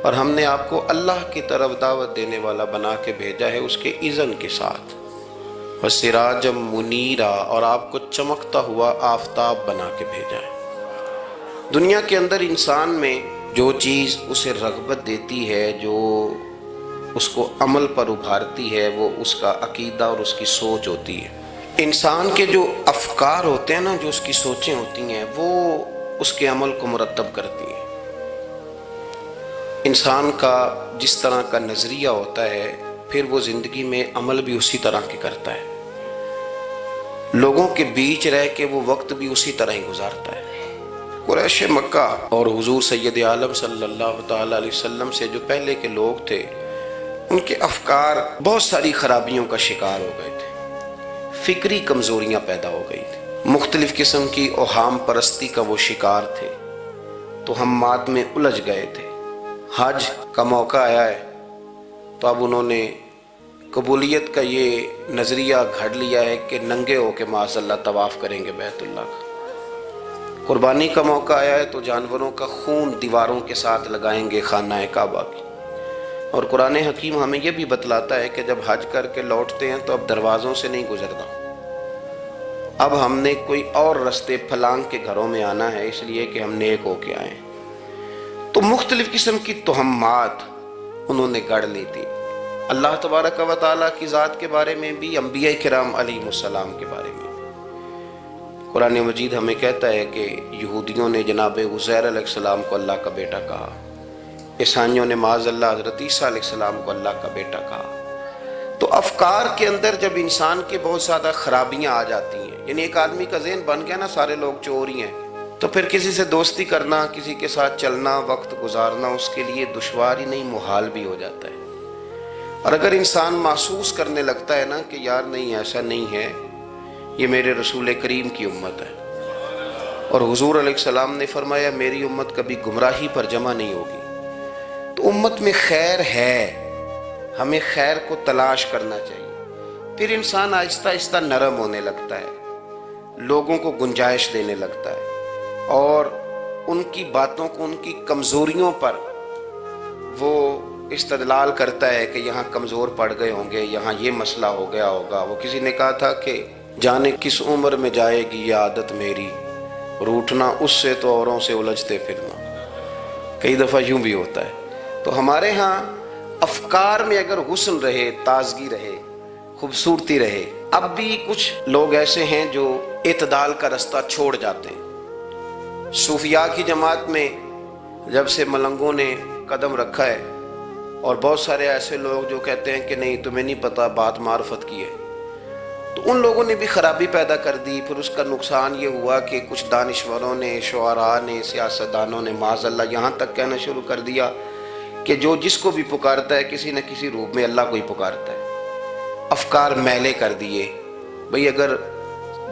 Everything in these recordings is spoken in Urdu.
اور ہم نے آپ کو اللہ کی طرف دعوت دینے والا بنا کے بھیجا ہے اس کے اذن کے ساتھ، وَسِرَاجًا مُنِيرًا، اور آپ کو چمکتا ہوا آفتاب بنا کے بھیجا ہے۔ دنیا کے اندر انسان میں جو چیز اسے رغبت دیتی ہے، جو اس کو عمل پر ابھارتی ہے، وہ اس کا عقیدہ اور اس کی سوچ ہوتی ہے۔ انسان کے جو افکار ہوتے ہیں نا، جو اس کی سوچیں ہوتی ہیں، وہ اس کے عمل کو مرتب کرتی ہیں۔ انسان کا جس طرح کا نظریہ ہوتا ہے، پھر وہ زندگی میں عمل بھی اسی طرح کے کرتا ہے، لوگوں کے بیچ رہ کے وہ وقت بھی اسی طرح ہی گزارتا ہے۔ قریش مکہ اور حضور سید عالم صلی اللہ تعالیٰ علیہ وسلم سے جو پہلے کے لوگ تھے، ان کے افکار بہت ساری خرابیوں کا شکار ہو گئے تھے، فکری کمزوریاں پیدا ہو گئی تھی، مختلف قسم کی اوہام پرستی کا وہ شکار تھے، توہمات میں الجھ گئے تھے۔ حج کا موقع آیا ہے تو اب انہوں نے قبولیت کا یہ نظریہ گھڑ لیا ہے کہ ننگے ہو کے معاذ اللہ طواف کریں گے بیت اللہ کا۔ قربانی کا موقع آیا ہے تو جانوروں کا خون دیواروں کے ساتھ لگائیں گے خانہ کعبہ کی۔ اور قرآن حکیم ہمیں یہ بھی بتلاتا ہے کہ جب حج کر کے لوٹتے ہیں تو اب دروازوں سے نہیں گزرنا، اب ہم نے کوئی اور رستے پھلانگ کے گھروں میں آنا ہے، اس لیے کہ ہم نیک ہو کے آئیں۔ تو مختلف قسم کی توہمات انہوں نے گڑھ لی تھی، اللہ تبارک و تعالیٰ کی ذات کے بارے میں بھی، انبیاء کرام علیہم السلام کے بارے میں۔ قرآن مجید ہمیں کہتا ہے کہ یہودیوں نے جناب عزیر علیہ السلام کو اللہ کا بیٹا کہا، عیسائیوں نے معاذ اللہ حضرت عیسیٰ علیہ السلام کو اللہ کا بیٹا کہا۔ تو افکار کے اندر جب انسان کے بہت زیادہ خرابیاں آ جاتی ہیں، یعنی ایک آدمی کا ذہن بن گیا نا سارے لوگ چور ہی ہیں، تو پھر کسی سے دوستی کرنا، کسی کے ساتھ چلنا، وقت گزارنا اس کے لیے دشوار ہی نہیں محال بھی ہو جاتا ہے۔ اور اگر انسان محسوس کرنے لگتا ہے نا کہ یار نہیں ایسا نہیں ہے، یہ میرے رسول کریم کی امت ہے، اور حضور علیہ السلام نے فرمایا میری امت کبھی گمراہی پر جمع نہیں ہوگی، تو امت میں خیر ہے، ہمیں خیر کو تلاش کرنا چاہیے۔ پھر انسان آہستہ آہستہ نرم ہونے لگتا ہے، لوگوں کو گنجائش دینے لگتا ہے، اور ان کی باتوں کو، ان کی کمزوریوں پر وہ استدلال کرتا ہے کہ یہاں کمزور پڑ گئے ہوں گے، یہاں یہ مسئلہ ہو گیا ہوگا۔ وہ کسی نے کہا تھا کہ جانے کس عمر میں جائے گی یہ عادت میری، روٹھنا اس سے تو اوروں سے الجھتے پھرنا۔ کئی دفعہ یوں بھی ہوتا ہے۔ تو ہمارے ہاں افکار میں اگر حسن رہے، تازگی رہے، خوبصورتی رہے، اب بھی کچھ لوگ ایسے ہیں جو اعتدال کا رستہ چھوڑ جاتے ہیں۔ صوفیاء کی جماعت میں جب سے ملنگوں نے قدم رکھا ہے، اور بہت سارے ایسے لوگ جو کہتے ہیں کہ نہیں تمہیں نہیں پتہ بات معرفت کی ہے، تو ان لوگوں نے بھی خرابی پیدا کر دی۔ پھر اس کا نقصان یہ ہوا کہ کچھ دانشوروں نے، شعراء نے، سیاستدانوں نے معاذ اللہ یہاں تک کہنا شروع کر دیا کہ جو جس کو بھی پکارتا ہے کسی نہ کسی روپ میں اللہ کو ہی پکارتا ہے۔ افکار میلے کر دیے، بھئی اگر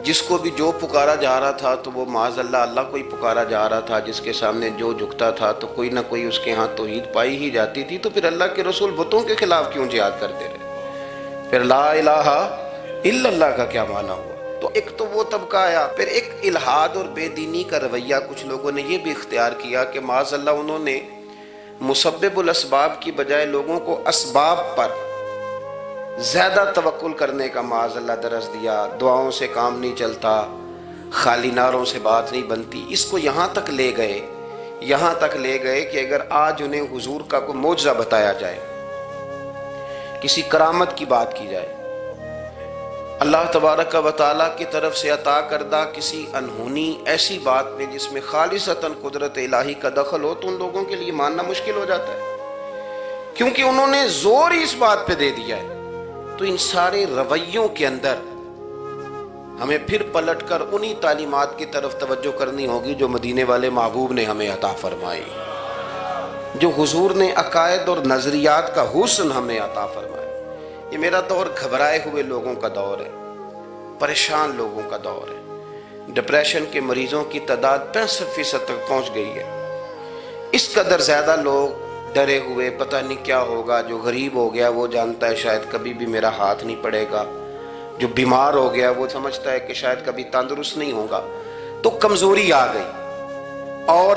جس کو بھی جو پکارا جا رہا تھا تو وہ معاذ اللہ اللہ کو ہی پکارا جا رہا تھا، جس کے سامنے جو جھکتا تھا تو کوئی نہ کوئی اس کے ہاں توحید پائی ہی جاتی تھی، تو پھر اللہ کے رسول بتوں کے خلاف کیوں جہاد کرتے رہے؟ پھر لا الہ الا اللہ کا کیا معنی ہوا؟ تو ایک تو وہ طبقہ آیا، پھر ایک الحاد اور بے دینی کا رویہ کچھ لوگوں نے یہ بھی اختیار کیا کہ معاذ اللہ انہوں نے مسبب الاسباب کی بجائے لوگوں کو اسباب پر زیادہ توکل کرنے کا معاذ اللہ درس دیا۔ دعاؤں سے کام نہیں چلتا، خالی نعروں سے بات نہیں بنتی۔ اس کو یہاں تک لے گئے کہ اگر آج انہیں حضور کا کوئی معجزہ بتایا جائے، کسی کرامت کی بات کی جائے، اللہ تبارک و تعالیٰ کی طرف سے عطا کردہ کسی انہونی ایسی بات میں جس میں خالصتاً قدرت الہی کا دخل ہو، تو ان لوگوں کے لیے ماننا مشکل ہو جاتا ہے، کیونکہ انہوں نے زور ہی اس بات پہ دے دیا ہے۔ تو ان سارے رویوں کے اندر ہمیں پھر پلٹ کر انہی تعلیمات کی طرف توجہ کرنی ہوگی جو مدینے والے محبوب نے ہمیں عطا فرمائی، جو حضور نے عقائد اور نظریات کا حسن ہمیں عطا فرمایا۔ یہ میرا دور گھبرائے ہوئے لوگوں کا دور ہے، پریشان لوگوں کا دور ہے۔ ڈپریشن کے مریضوں کی تعداد 65% تک پہنچ گئی ہے۔ اس قدر زیادہ لوگ ڈرے ہوئے، پتہ نہیں کیا ہوگا۔ جو غریب ہو گیا وہ جانتا ہے شاید کبھی بھی میرا ہاتھ نہیں پڑے گا، جو بیمار ہو گیا وہ سمجھتا ہے کہ شاید کبھی تندرست نہیں ہوگا۔ تو کمزوری آ گئی اور